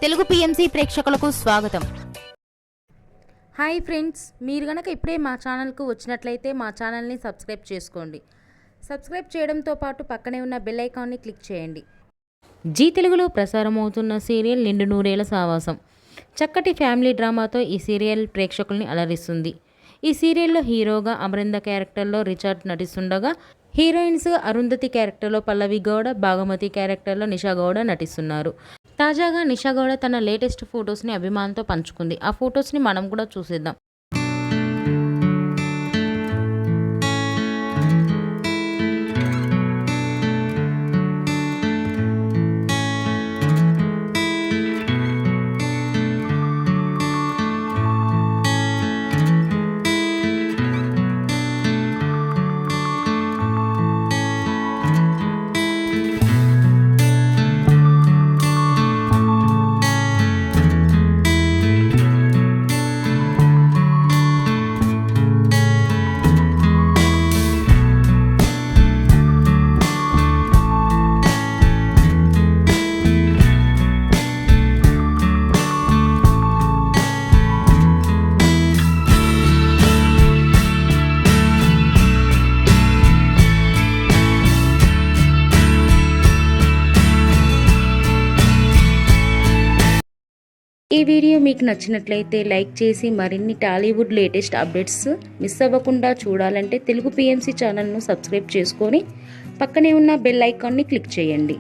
Telugu PMC ప్రేక్షకులకు స్వాగతం. Hi friends, మీరు గనక ఇప్పుడే మా ఛానల్కు వచ్చినట్లయితే మా ఛానల్ని సబ్స్క్రైబ్ చేసుకోండి. సబ్స్క్రైబ్ చేయడంతో పాటు పక్కనే ఉన్న బెల్ ఐకాన్ని క్లిక్ చేయండి. జీ తెలుగులో ప్రసారమవుతున్న సీరియల్ నిండు నూరేళ్ల సావాసం చక్కటి ఫ్యామిలీ డ్రామాతో ఈ సీరియల్ ప్రేక్షకుల్ని అలరిస్తుంది. ఈ సీరియల్లో హీరోగా అమరింద క్యారెక్టర్లో రిచర్డ్ నటిస్తుండగా, హీరోయిన్స్ అరుంధతి క్యారెక్టర్లో పల్లవి గౌడ, భాగమతి క్యారెక్టర్లో నిషా గౌడ నటిస్తున్నారు. తాజాగా నిషా గౌడ తన లేటెస్ట్ ఫొటోస్ని అభిమానులతో పంచుకుంది. ఆ ఫొటోస్ని మనం కూడా చూసేద్దాం. ఈ వీడియో మీకు నచ్చినట్లయితే లైక్ చేసి మరిన్ని టాలీవుడ్ లేటెస్ట్ అప్డేట్స్ మిస్ అవ్వకుండా చూడాలంటే తెలుగు పిఎంసి ఛానల్ను సబ్స్క్రైబ్ చేసుకొని పక్కనే ఉన్న బెల్ ఐకాన్ని క్లిక్ చేయండి.